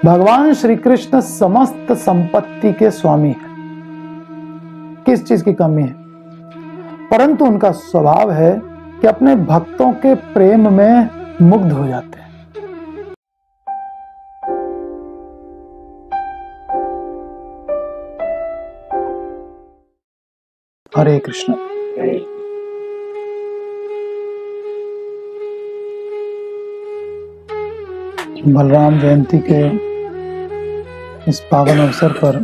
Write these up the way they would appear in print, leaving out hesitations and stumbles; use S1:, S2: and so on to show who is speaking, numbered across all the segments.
S1: भगवान श्री कृष्ण समस्त संपत्ति के स्वामी हैं, किस चीज की कमी है, परंतु उनका स्वभाव है कि अपने भक्तों के प्रेम में मुग्ध हो जाते हैं। हरे कृष्ण। बलराम जयंती के इस पावन अवसर पर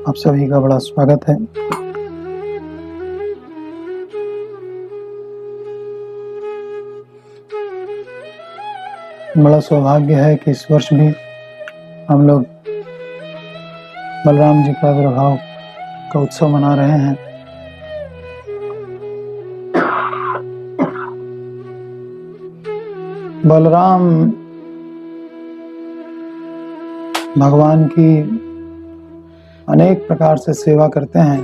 S1: आप सभी का बड़ा स्वागत है। बड़ा सौभाग्य है कि इस वर्ष भी हम लोग बलराम जी का आविर्भाव का उत्सव मना रहे हैं। बलराम भगवान की अनेक प्रकार से सेवा करते हैं।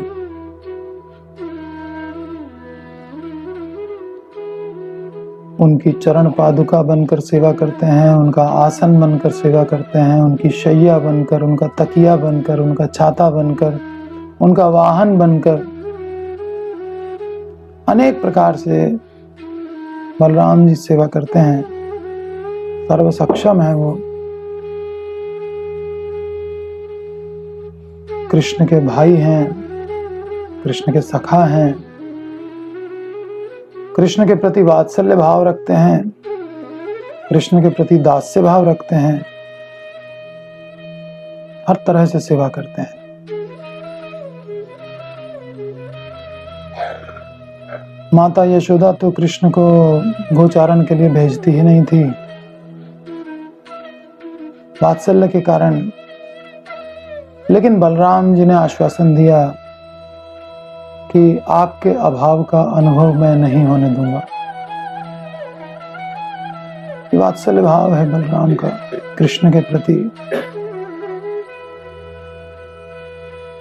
S1: उनकी चरण पादुका बनकर सेवा करते हैं, उनका आसन बनकर सेवा करते हैं, उनकी शैया बनकर, उनका तकिया बनकर, उनका छाता बनकर, उनका वाहन बनकर, अनेक प्रकार से बलराम जी सेवा करते हैं। सर्व सक्षम है वो। कृष्ण के भाई हैं, कृष्ण के सखा हैं, कृष्ण के प्रति वात्सल्य भाव रखते हैं, कृष्ण के प्रति दास्य भाव रखते हैं, हर तरह से सेवा करते हैं। माता यशोदा तो कृष्ण को गोचारण के लिए भेजती ही नहीं थी, वात्सल्य के कारण, लेकिन बलराम जी ने आश्वासन दिया कि आपके अभाव का अनुभव मैं नहीं होने दूंगा। ये वात्सल्य भाव है बलराम का कृष्ण के प्रति।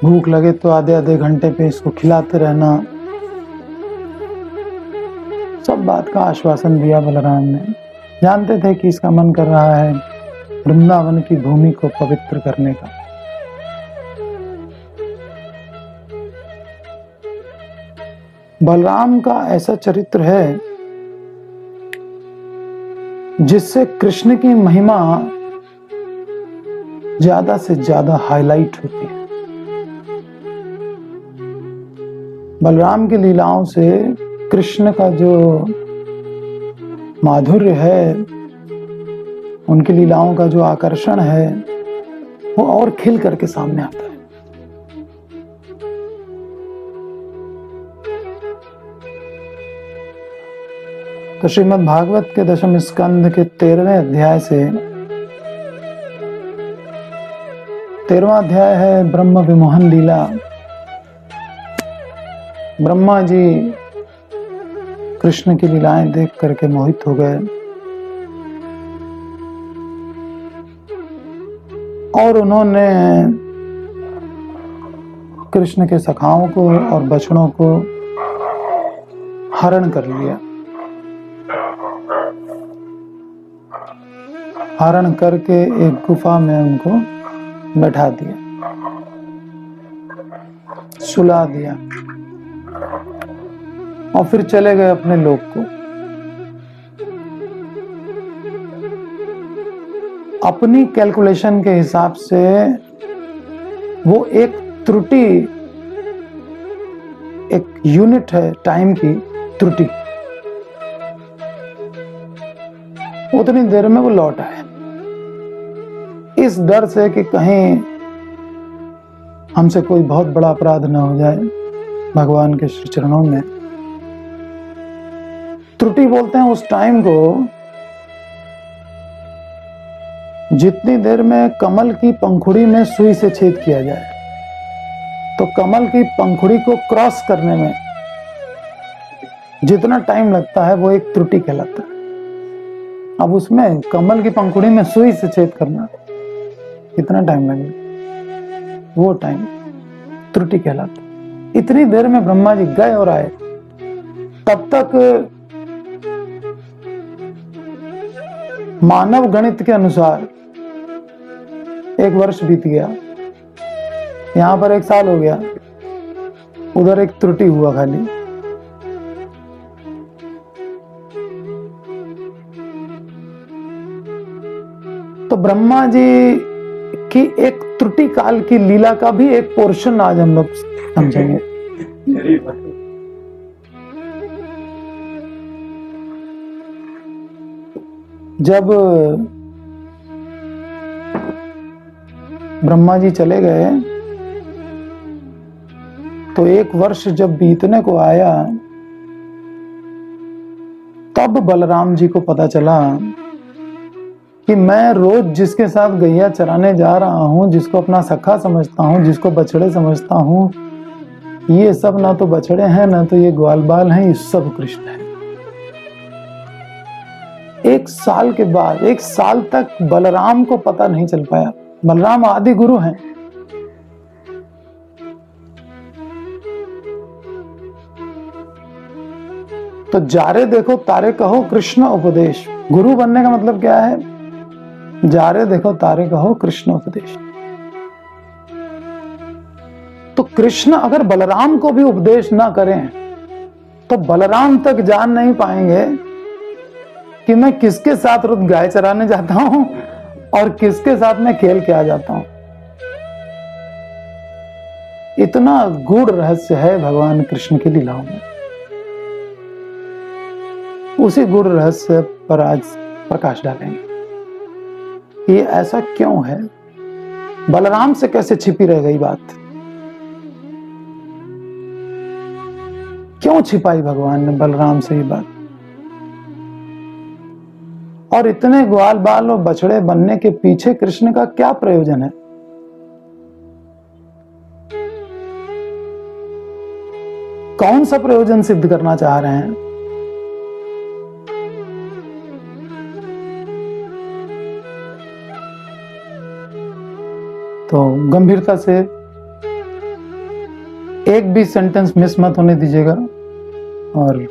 S1: भूख लगे तो आधे आधे घंटे पे इसको खिलाते रहना, सब बात का आश्वासन दिया बलराम ने। जानते थे कि इसका मन कर रहा है वृंदावन की भूमि को पवित्र करने का। बलराम का ऐसा चरित्र है जिससे कृष्ण की महिमा ज्यादा से ज्यादा हाईलाइट होती है। बलराम की लीलाओं से कृष्ण का जो माधुर्य है, उनकी लीलाओं का जो आकर्षण है, वो और खिल करके सामने आता है। तो श्रीमद् भागवत के दशम स्कंध के 13वें अध्याय से, 13वां अध्याय है ब्रह्म विमोहन लीला। ब्रह्मा जी कृष्ण की लीलाएं देख करके मोहित हो गए और उन्होंने कृष्ण के सखाओं को और बछड़ों को हरण कर लिया। हरण करके एक गुफा में उनको बैठा दिया, सुला दिया और फिर चले गए अपने लोक को। अपनी कैलकुलेशन के हिसाब से वो एक त्रुटि, एक यूनिट है टाइम की त्रुटि, उतनी देर में वो लौट आए। इस डर से कि कहीं हमसे कोई बहुत बड़ा अपराध न हो जाए भगवान के श्री चरणों में। त्रुटि बोलते हैं उस टाइम को जितनी देर में कमल की पंखुड़ी में सुई से छेद किया जाए, तो कमल की पंखुड़ी को क्रॉस करने में जितना टाइम लगता है वो एक त्रुटि कहलाता है। अब उसमें कमल की पंखुड़ी में सुई से छेद करना कितना टाइम लगेगा, वो टाइम त्रुटि कहलाता है। इतनी देर में ब्रह्मा जी गए और आए, तब तक मानव गणित के अनुसार 1 वर्ष बीत गया, यहाँ पर 1 साल हो गया, उधर एक त्रुटि हुआ खाली। तो ब्रह्मा जी की एक त्रुटि काल की लीला का भी एक पोर्शन आज हम लोग समझेंगे। जब ब्रह्मा जी चले गए तो 1 वर्ष जब बीतने को आया, तब बलराम जी को पता चला कि मैं रोज जिसके साथ गैया चराने जा रहा हूं, जिसको अपना सखा समझता हूं, जिसको बछड़े समझता हूं, ये सब ना तो बछड़े हैं ना तो ये ग्वाल बाल हैं, ये सब कृष्ण है। 1 साल के बाद, 1 साल तक बलराम को पता नहीं चल पाया। बलराम आदि गुरु हैं। तो जारे देखो तारे कहो कृष्ण उपदेश। गुरु बनने का मतलब क्या है? जारे देखो तारे कहो कृष्ण उपदेश। तो कृष्ण अगर बलराम को भी उपदेश ना करें तो बलराम तक जान नहीं पाएंगे कि मैं किसके साथ रोज गाय चराने जाता हूं और किसके साथ मैं खेल के आ जाता हूं। इतना गूढ़ रहस्य है भगवान कृष्ण की लीलाओं में। उसी गूढ़ रहस्य पर आज प्रकाश डालेंगे। ये ऐसा क्यों है? बलराम से कैसे छिपी रह गई बात? क्यों छिपाई भगवान ने बलराम से ये बात? और इतने ग्वाल बाल और बछड़े बनने के पीछे कृष्ण का क्या प्रयोजन है? कौन सा प्रयोजन सिद्ध करना चाह रहे हैं? तो गंभीरता से एक भी सेंटेंस मिस मत होने दीजिएगा और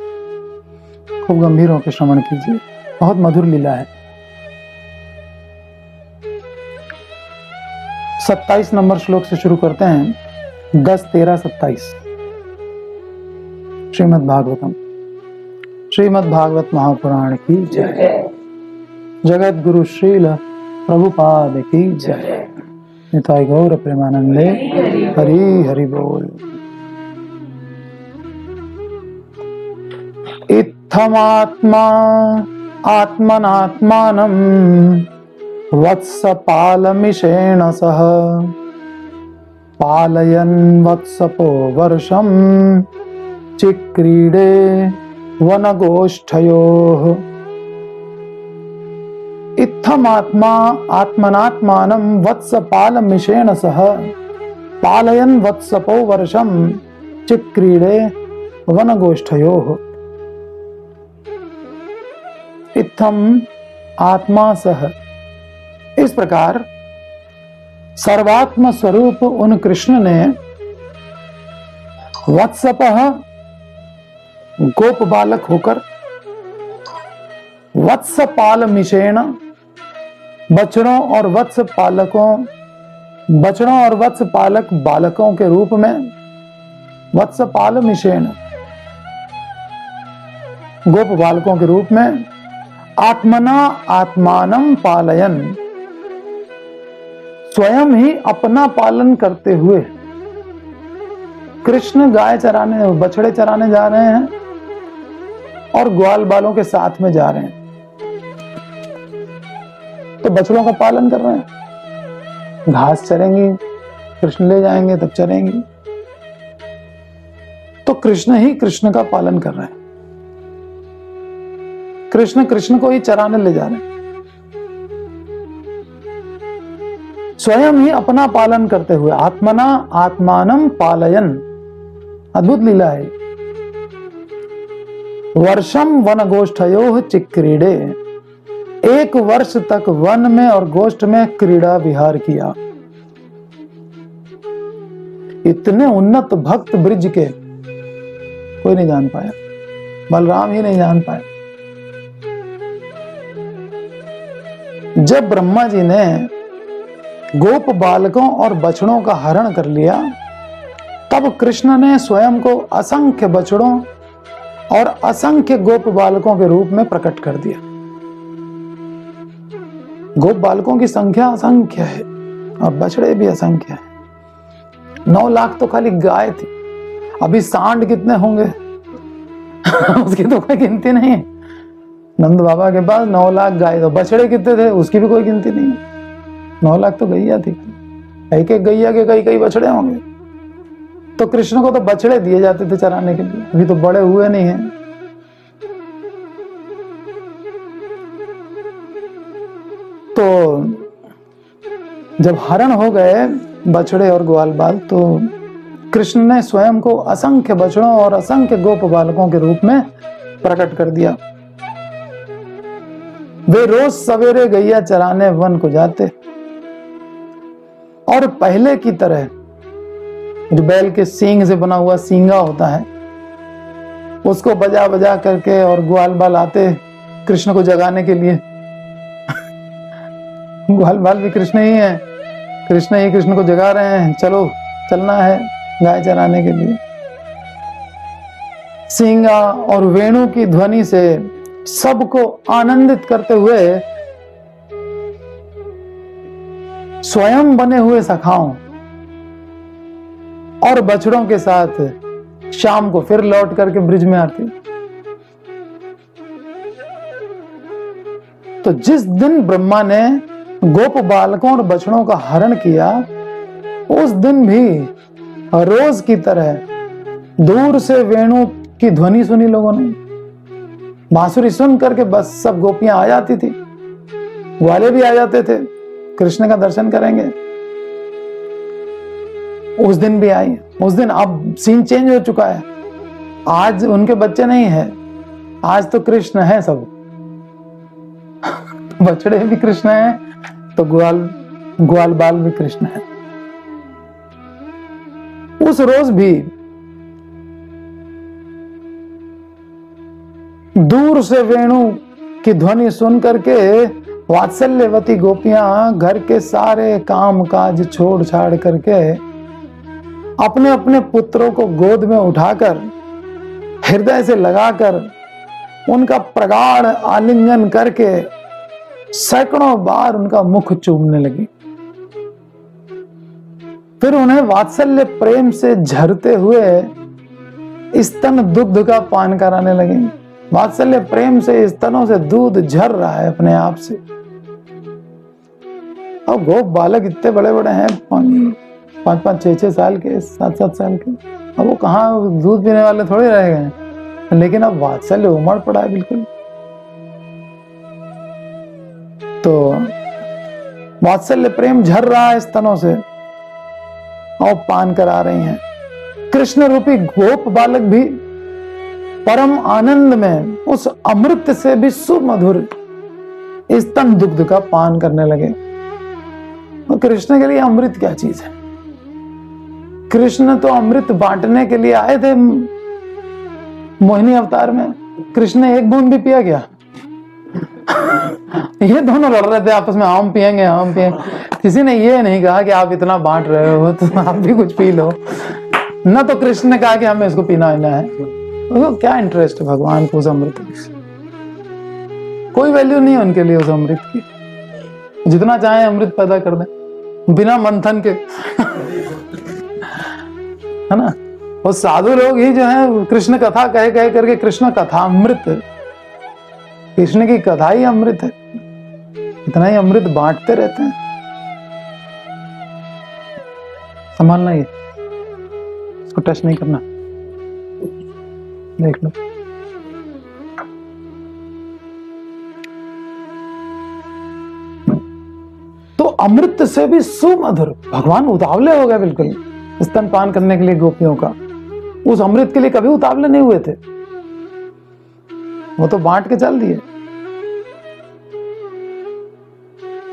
S1: खूब गंभीर होकर श्रवण कीजिए। बहुत मधुर लीला है। 27 नंबर श्लोक से शुरू करते हैं। 10, 13, 27 श्रीमद् भागवतम। श्रीमद् भागवत महापुराण की जय। जगत गुरु श्रील प्रभुपाद की जय। निताय गौर प्रेमानंदे हरि हरि बोल। इत्थमात्मा आत्मनात्मानं वत्सपालमिषेण सह पालयन् वत्सपो वर्षं चिक्रीडे वनगोष्ठयोः। इत्थमात्मा आत्मनात्मानं वत्सपालमिषेण सह पालयन् वत्सपो वर्षं चिक्रीडे वनगोष्ठयोः। इत्थम आत्मा सह। इस प्रकार सर्वात्म स्वरूप उन कृष्ण ने वत्सपः गोप बालक होकर, वत्सपाल मिषेण बछड़ों और वत्स पालक बालकों के रूप में, वत्सपाल मिषेण गोप बालकों के रूप में, आत्मना आत्मानं पालयन स्वयं ही अपना पालन करते हुए। कृष्ण गाय चराने, बछड़े चराने जा रहे हैं और ग्वाल बालों के साथ में जा रहे हैं, तो बछड़ों का पालन कर रहे हैं। घास चरेंगी, कृष्ण ले जाएंगे तब चरेंगी। तो कृष्ण ही कृष्ण का पालन कर रहे हैं। कृष्ण को ही चराने ले जा रहे हैं। स्वयं ही अपना पालन करते हुए। आत्मना आत्मानं पालयन। अद्भुत लीला है। वर्षम वन गोष्ठयोः चिक्रीडे। 1 वर्ष तक वन में और गोष्ठ में क्रीड़ा विहार किया। इतने उन्नत भक्त ब्रिज के कोई नहीं जान पाया, बलराम ही नहीं जान पाए। जब ब्रह्मा जी ने गोप बालकों और बछड़ों का हरण कर लिया, तब कृष्ण ने स्वयं को असंख्य बछड़ों और असंख्य गोप बालकों के रूप में प्रकट कर दिया। गोप बालकों की संख्या असंख्य है और बछड़े भी असंख्य है। 9 लाख तो खाली गाय थी, अभी सांड कितने होंगे उसकी तो कोई गिनती नहीं है। नंद बाबा के पास 9 लाख गाय, तो बछड़े कितने थे उसकी भी कोई गिनती नहीं है। 9 लाख तो गैया थी, एक एक गैया के कई कई बछड़े होंगे। तो कृष्ण को तो बछड़े दिए जाते थे चराने के लिए, अभी तो बड़े हुए नहीं हैं। तो जब हरण हो गए बछड़े और ग्वाल बाल, तो कृष्ण ने स्वयं को असंख्य बछड़ों और असंख्य गोप बालकों के रूप में प्रकट कर दिया। वे रोज सवेरे गैया चराने वन को जाते और पहले की तरह जो बैल के सींग से बना हुआ सींगा होता है उसको बजा बजा करके, और ग्वाल बाल आते कृष्ण को जगाने के लिए। ग्वाल बाल भी कृष्ण ही है, कृष्ण ही कृष्ण को जगा रहे हैं, चलो चलना है गाय चराने के लिए। सींगा और वेणु की ध्वनि से सबको आनंदित करते हुए स्वयं बने हुए सखाओं और बछड़ों के साथ शाम को फिर लौट करके ब्रिज में आती। तो जिस दिन ब्रह्मा ने गोप बालकों और बछड़ों का हरण किया, उस दिन भी रोज की तरह दूर से वेणु की ध्वनि सुनी लोगों ने। बांसुरी सुन करके बस सब गोपियां आ जाती थी, ग्वाले भी आ जाते थे, कृष्ण का दर्शन करेंगे। उस दिन भी आई। उस दिन अब सीन चेंज हो चुका है, आज उनके बच्चे नहीं है, आज तो कृष्ण है सब। बछड़े भी कृष्ण है तो ग्वाल बाल भी कृष्ण है। उस रोज भी दूर से वेणु की ध्वनि सुन करके वात्सल्यवती गोपियां घर के सारे काम काज छोड़ छाड़ करके अपने अपने पुत्रों को गोद में उठाकर हृदय से लगाकर उनका प्रगाढ़ आलिंगन करके सैकड़ों बार उनका मुख चूमने लगी। फिर उन्हें वात्सल्य प्रेम से झरते हुए स्तन दुग्ध का पान कराने लगे। वात्सल्य प्रेम से स्तनों से दूध झर रहा है अपने आप से। और गोप बालक इतने बड़े बड़े हैं, 5-5, 6-6 साल के, 7-7 साल के, अब वो कहाँ दूध पीने वाले थोड़े रह गए। लेकिन अब वात्सल्य उमड़ पड़ा है बिल्कुल। तो वात्सल्य प्रेम झर रहा है स्तनों से और पान करा रही हैं। कृष्ण रूपी गोप बालक भी परम आनंद में उस अमृत से भी सुमधुर स्तन दुग्ध का पान करने लगे। तो कृष्ण के लिए अमृत क्या चीज है? कृष्ण तो अमृत बांटने के लिए आए थे मोहिनी अवतार में। कृष्ण ने एक बूंद भी पिया क्या? ये दोनों लड़ रहे थे आपस में, हम पिएंगे हम पिएंगे। किसी ने ये नहीं कहा कि आप इतना बांट रहे हो तो आप भी कुछ पी लो। न तो कृष्ण ने कहा कि हमें इसको पीना है। तो क्या इंटरेस्ट है भगवान को उस अमृत में? कोई वैल्यू नहीं है उनके लिए उस अमृत की। जितना चाहे अमृत पैदा कर दें बिना मंथन के, है ना। वो साधु लोग ही जो है कृष्ण कथा कहे कहे करके, कृष्ण कथा अमृत, कृष्ण की कथा ही अमृत है, इतना ही अमृत बांटते रहते हैं। संभालना, ये इसको टच नहीं करना, देख लो। तो अमृत से भी सुमधुर, भगवान उतावले हो गए बिल्कुल स्तनपान करने के लिए गोपियों का। उस अमृत के लिए कभी उतावले नहीं हुए थे, वो तो बांट के चल दिए।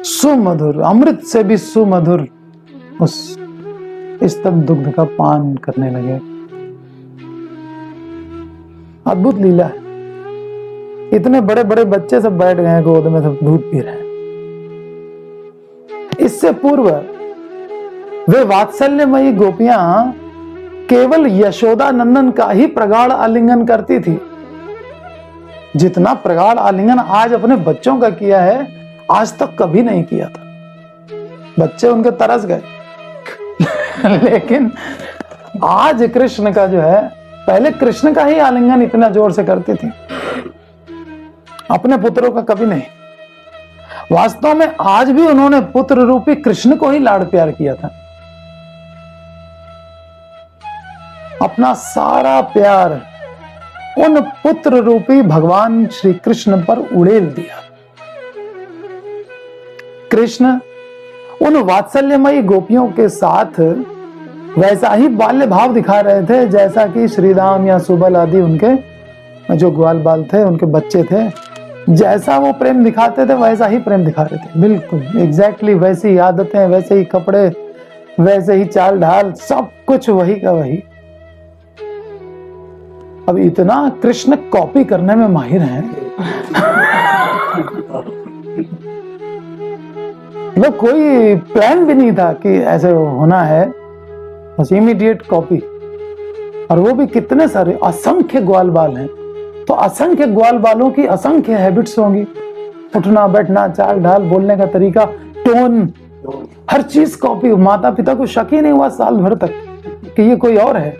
S1: सुमधुर, अमृत से भी सुमधुर उस स्तन दुग्ध का पान करने लगे। अद्भुत लीला है। इतने बड़े बड़े बच्चे सब बैठ गए हैं गोद में, सब दूध पी रहे हैं। इस इससे पूर्व वे वात्सल्यमयी गोपियां केवल यशोदा नंदन का ही प्रगाढ़ आलिंगन करती थी। जितना प्रगाढ़ आलिंगन आज अपने बच्चों का किया है, आज तक कभी नहीं किया था। बच्चे उनके तरस गए लेकिन आज कृष्ण का जो है, पहले कृष्ण का ही आलिंगन इतना जोर से करती थी, अपने पुत्रों का कभी नहीं। वास्तव में आज भी उन्होंने पुत्र रूपी कृष्ण को ही लाड़ प्यार किया था। अपना सारा प्यार उन पुत्र रूपी भगवान श्री कृष्ण पर उड़ेल दिया। कृष्ण उन वात्सल्यमयी गोपियों के साथ वैसा ही बाल्य भाव दिखा रहे थे जैसा कि श्रीराम या सुबल आदि उनके जो ग्वाल बाल थे, उनके बच्चे थे, जैसा वो प्रेम दिखाते थे वैसा ही प्रेम दिखा रहे थे। बिल्कुल एग्जैक्टली वैसी ही आदतें, वैसे ही कपड़े, वैसे ही चाल ढाल, सब कुछ वही का वही। अब इतना कृष्ण कॉपी करने में माहिर हैं मतलब कोई प्लान भी नहीं था कि ऐसे होना है, बस इमीडिएट कॉपी। और वो भी कितने सारे, असंख्य ग्वाल बाल हैं, तो असंख्य ग्वाल बालों की असंख्य हैबिट्स होंगी, उठना बैठना, चाल ढाल, बोलने का तरीका, टोन, हर चीज कॉपी। माता पिता को शक ही नहीं हुआ साल भर तक कि ये कोई और है।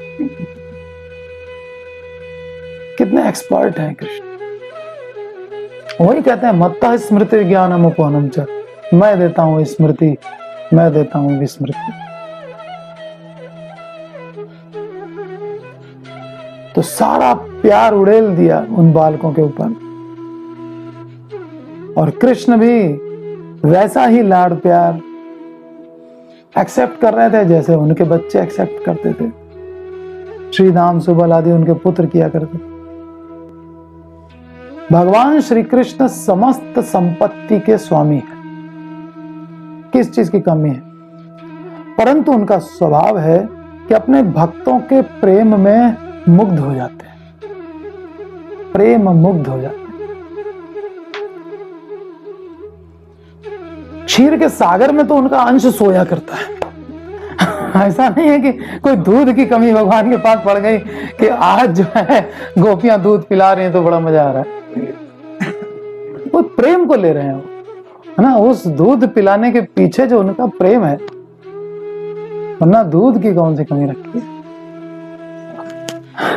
S1: कितने एक्सपर्ट हैं कृष्ण। वही कहते हैं मत्तः स्मृति ज्ञानम उपवनम च, मैं देता हूं स्मृति, मैं देता हूं विस्मृति। तो सारा प्यार उड़ेल दिया उन बालकों के ऊपर। और कृष्ण भी वैसा ही लाड़ प्यार एक्सेप्ट कर रहे थे जैसे उनके बच्चे एक्सेप्ट करते थे, श्री राम सुबल आदि उनके पुत्र किया करते थे। भगवान श्री कृष्ण समस्त संपत्ति के स्वामी हैं, किस चीज की कमी है, परंतु उनका स्वभाव है कि अपने भक्तों के प्रेम में मुग्ध हो जाते हैं, प्रेम मुग्ध हो जाते हैं। क्षीर के सागर में तो उनका अंश सोया करता है। ऐसा नहीं है कि कोई दूध की कमी भगवान के पास पड़ गई कि आज जो है गोपियां दूध पिला रही हैं तो बड़ा मजा आ रहा है। वो प्रेम को ले रहे हैं, है ना, उस दूध पिलाने के पीछे जो उनका प्रेम है, वरना दूध की कौन सी कमी रखी है।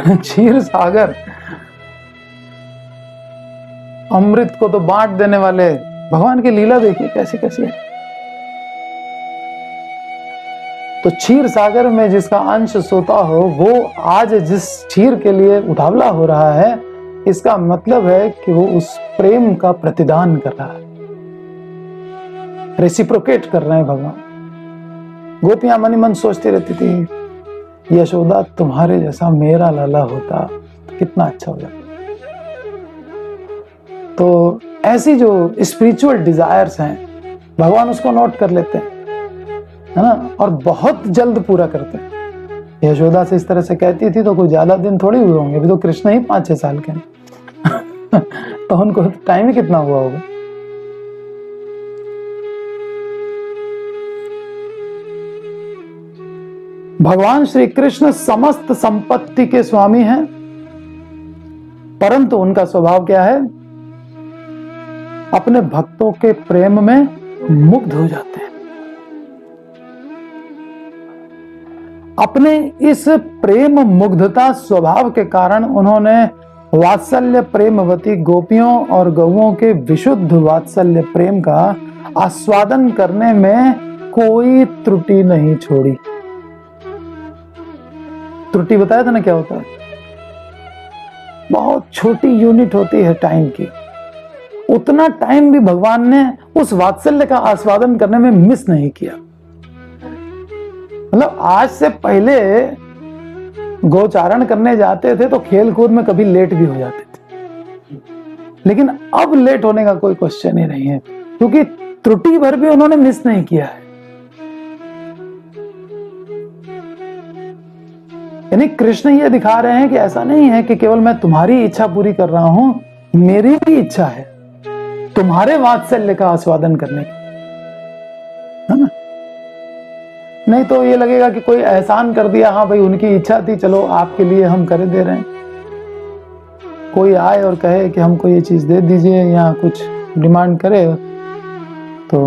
S1: क्षीर सागर, अमृत को तो बांट देने वाले भगवान की लीला देखिए कैसी कैसी है। तो क्षीर सागर में जिसका अंश सोता हो, वो आज जिस क्षीर के लिए उतावला हो रहा है, इसका मतलब है कि वो उस प्रेम का प्रतिदान कर रहा है, रेसिप्रोकेट कर रहे हैं भगवान। गोपियां मन ही मन सोचती रहती थी, यशोदा तुम्हारे जैसा मेरा लाला होता तो कितना अच्छा हो जाता। तो ऐसी जो स्पिरिचुअल डिजायर्स हैं, भगवान उसको नोट कर लेते हैं, है ना, और बहुत जल्द पूरा करते हैं। यशोदा से इस तरह से कहती थी तो कोई ज्यादा दिन थोड़ी हुए होंगे, अभी तो कृष्ण ही 5-6 साल के हैं। तो उनको टाइम ही कितना हुआ होगा। भगवान श्री कृष्ण समस्त संपत्ति के स्वामी हैं, परंतु उनका स्वभाव क्या है, अपने भक्तों के प्रेम में मुग्ध हो जाते हैं। अपने इस प्रेम मुग्धता स्वभाव के कारण उन्होंने वात्सल्य प्रेमवती गोपियों और गौओं के विशुद्ध वात्सल्य प्रेम का आस्वादन करने में कोई त्रुटि नहीं छोड़ी। त्रुटि बताया था ना क्या होता है, बहुत छोटी यूनिट होती है टाइम की, उतना टाइम भी भगवान ने उस वात्सल्य का आस्वादन करने में मिस नहीं किया। मतलब आज से पहले गोचारण करने जाते थे तो खेल कूद में कभी लेट भी हो जाते थे, लेकिन अब लेट होने का कोई क्वेश्चन ही नहीं है, क्योंकि त्रुटि भर भी उन्होंने मिस नहीं किया है। यानी कृष्ण ये दिखा रहे हैं कि ऐसा नहीं है कि केवल मैं तुम्हारी इच्छा पूरी कर रहा हूं, मेरी भी इच्छा है तुम्हारे वात्सल्य का आस्वादन करने की। है ना। नहीं तो ये लगेगा कि कोई एहसान कर दिया, हाँ भाई उनकी इच्छा थी, चलो आपके लिए हम कर दे रहे हैं। कोई आए और कहे कि हमको ये चीज दे दीजिए या कुछ डिमांड करे तो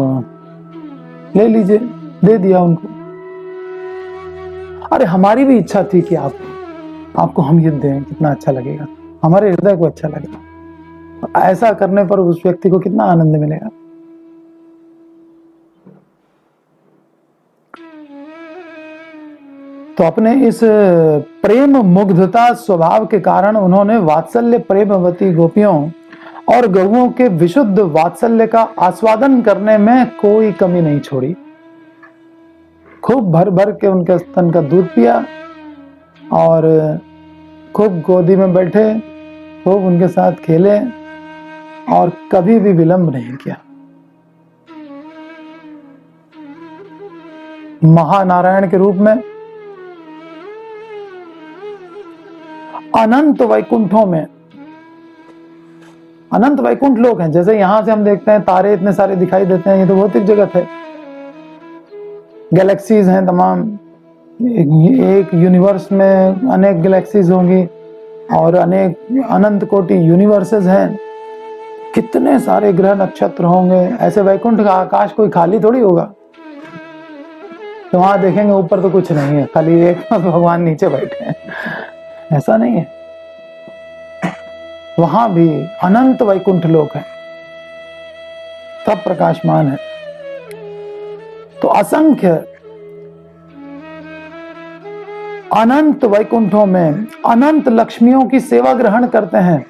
S1: ले लीजिए, दे दिया उनको। अरे हमारी भी इच्छा थी कि आपको हम ये दें, कितना अच्छा लगेगा, हमारे हृदय को अच्छा लगेगा। ऐसा करने पर उस व्यक्ति को कितना आनंद मिलेगा। तो अपने इस प्रेम मुग्धता स्वभाव के कारण उन्होंने वात्सल्य प्रेमवती गोपियों और गौओं के विशुद्ध वात्सल्य का आस्वादन करने में कोई कमी नहीं छोड़ी। खूब भर भर के उनके स्तन का दूध पिया और खूब गोदी में बैठे, खूब उनके साथ खेले और कभी भी विलंब नहीं किया। महानारायण के रूप में अनंत वैकुंठों में, अनंत वैकुंठ लोक हैं। जैसे यहां से हम देखते हैं तारे इतने सारे दिखाई देते हैं, ये तो भौतिक जगत है। गैलेक्सीज हैं तमाम, एक यूनिवर्स में अनेक गैलेक्सीज होंगी और अनेक अनंत कोटि यूनिवर्सेस हैं। कितने सारे ग्रह नक्षत्र होंगे। ऐसे वैकुंठ का आकाश कोई खाली थोड़ी होगा। तो वहां देखेंगे ऊपर तो कुछ नहीं है, खाली एक भगवान नीचे बैठे हैं, ऐसा नहीं है। वहां भी अनंत वैकुंठ लोक है, सब प्रकाशमान है। तो असंख्य अनंत वैकुंठों में अनंत लक्ष्मियों की सेवा ग्रहण करते हैं।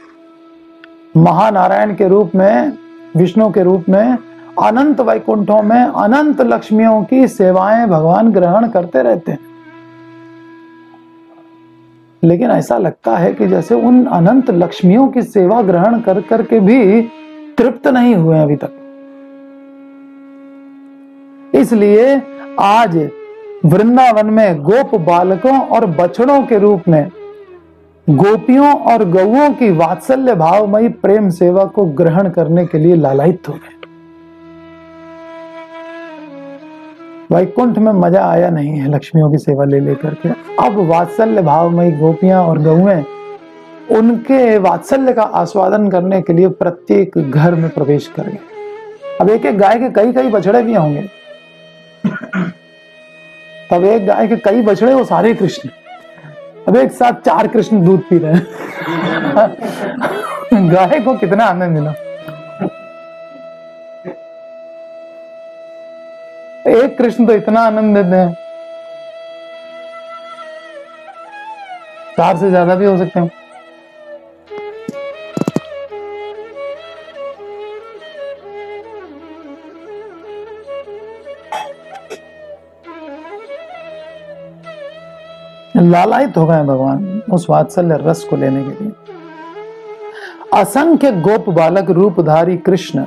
S1: महानारायण के रूप में, विष्णु के रूप में अनंत वैकुंठों में अनंत लक्ष्मियों की सेवाएं भगवान ग्रहण करते रहते हैं। लेकिन ऐसा लगता है कि जैसे उन अनंत लक्ष्मियों की सेवा ग्रहण कर करके भी तृप्त नहीं हुए अभी तक। इसलिए आज वृंदावन में गोप बालकों और बछड़ों के रूप में गोपियों और गौओं की वात्सल्य भावमयी प्रेम सेवा को ग्रहण करने के लिए लालायित हो गए। वैकुंठ में मजा आया नहीं है लक्ष्मियों की सेवा ले लेकर के। अब वात्सल्य भावमयी गोपियां और गौएं उनके वात्सल्य का आस्वादन करने के लिए प्रत्येक घर में प्रवेश कर गए। अब एक एक गाय के कई कई बछड़े भी होंगे, तब एक गाय के कई बछड़े, वो सारे कृष्ण। अब एक साथ 4 कृष्ण दूध पी रहे हैं। गाय को कितना आनंद मिला। एक कृष्ण तो इतना आनंद देते हैं, 4 से ज्यादा भी हो सकते हैं। लालायित हो गए भगवान उस वात्सल्य रस को लेने के लिए। असंख्य गोप बालक रूपधारी कृष्ण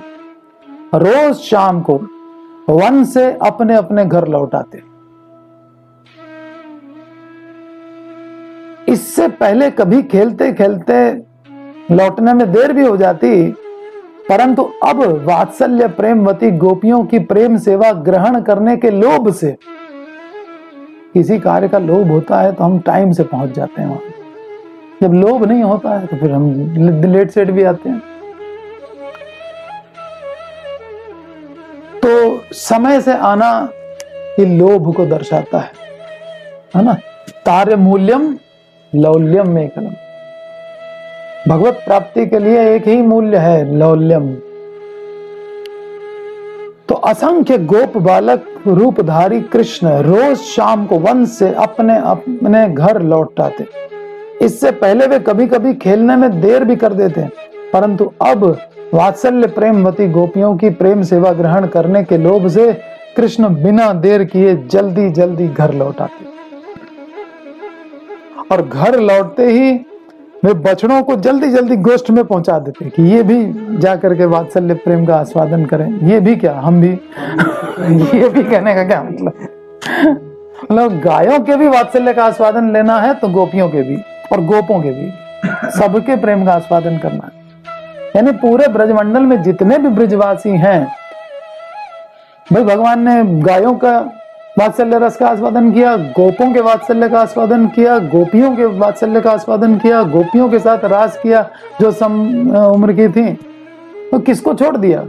S1: रोज शाम को वन से अपने अपने घर लौट आते। इससे पहले कभी खेलते खेलते लौटने में देर भी हो जाती, परंतु अब वात्सल्य प्रेमवती गोपियों की प्रेम सेवा ग्रहण करने के लोभ से, किसी कार्य का लोभ होता है तो हम टाइम से पहुंच जाते हैं वहां। जब लोभ नहीं होता है तो फिर हम लेट सेट भी आते हैं। तो समय से आना ये लोभ को दर्शाता है ना। तार्य मूल्यम लौल्यम में कलम। भगवत प्राप्ति के लिए एक ही मूल्य है, लौल्यम। तो असंख्य गोप बालक रूपधारी कृष्ण रोज शाम को वन से अपने अपने घर लौट आते। इससे पहले वे कभी कभी खेलने में देर भी कर देते, परंतु अब वात्सल्य प्रेमवती गोपियों की प्रेम सेवा ग्रहण करने के लोभ से कृष्ण बिना देर किए जल्दी जल्दी घर लौट आते। और घर लौटते ही वे बछड़ों को जल्दी जल्दी गोष्ठ में पहुंचा देते कि ये भी जाकर के वात्सल्य प्रेम का आस्वादन करें। ये भी क्या, हम भी। ये भी कहने का क्या मतलब गायों के भी वात्सल्य का आस्वादन लेना है तो गोपियों के भी और गोपों के भी, सबके प्रेम का आस्वादन करना है। यानी पूरे ब्रजमंडल में जितने भी ब्रजवासी हैं भाई भगवान ने गायों का वात्सल्य रस का आस्वादन किया, गोपों के वात्सल्य का आस्वादन किया, गोपियों के वात्सल्य का आस्वादन किया, गोपियों के साथ रास किया जो सम उम्र की थी, तो किसको छोड़ दिया?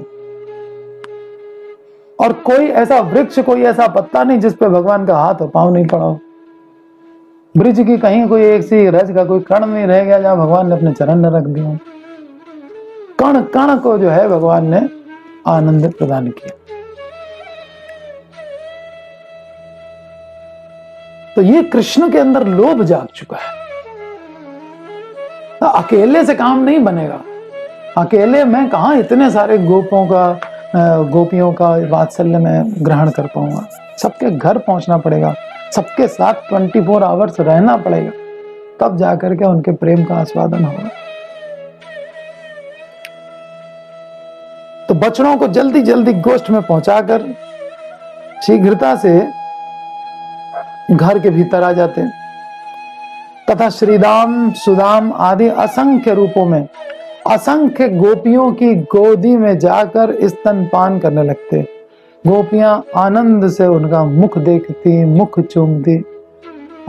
S1: और कोई ऐसा वृक्ष, कोई ऐसा पत्ता नहीं जिस पे भगवान का हाथ और पांव नहीं पड़ा हो। ब्रिज की कहीं कोई एक सी रज का कोई कण नहीं रह गया जहां भगवान ने अपने चरण न रख दिए। कण कण को जो है भगवान ने आनंद प्रदान किया। तो ये कृष्ण के अंदर लोभ जाग चुका है। तो अकेले से काम नहीं बनेगा। अकेले मैं कहां इतने सारे गोपियों का वात्सल्य में ग्रहण कर पाऊंगा। सबके घर पहुंचना पड़ेगा, सबके साथ 24 आवर्स रहना पड़ेगा, तब जाकर के उनके प्रेम का आस्वादन होगा। तो बछड़ों को जल्दी जल्दी गोष्ठ में पहुंचाकर शीघ्रता से घर के भीतर आ जाते, तथा श्रीदाम सुदाम आदि असंख्य रूपों में असंख्य गोपियों की गोदी में जाकर स्तनपान करने लगते। गोपियां आनंद से उनका मुख देखती, मुख चूमती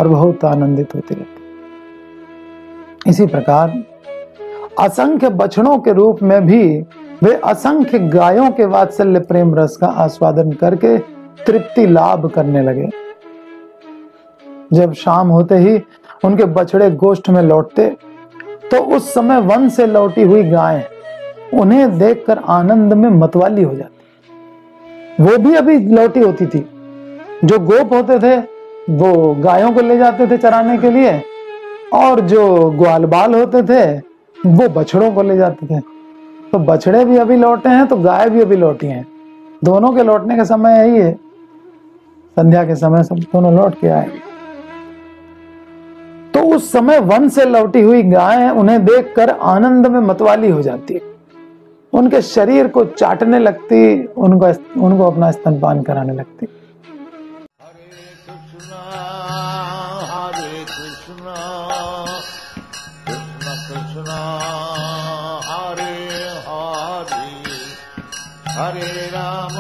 S1: और बहुत आनंदित होती रहती। इसी प्रकार असंख्य बछड़ों के रूप में भी वे असंख्य गायों के वात्सल्य प्रेम रस का आस्वादन करके तृप्ति लाभ करने लगे। जब शाम होते ही उनके बछड़े गोष्ठ में लौटते तो उस समय वन से लौटी हुई गायें उन्हें देखकर आनंद में मतवाली हो जाती। वो भी अभी लौटी होती थी। जो गोप होते थे वो गायों को ले जाते थे चराने के लिए, और जो ग्वाल बाल होते थे वो बछड़ों को ले जाते थे। तो बछड़े भी अभी लौटे हैं तो गाय भी अभी लौटी हैं। दोनों के लौटने का समय यही है, संध्या के समय सब दोनों लौट के आए। तो उस समय वन से लौटी हुई गाय उन्हें देखकर आनंद में मतवाली हो जाती, उनके शरीर को चाटने लगती, उनको अपना स्तनपान कराने लगती।
S2: हरे कृष्णा कृष्ण कृष्णा हरे हरे हरे राम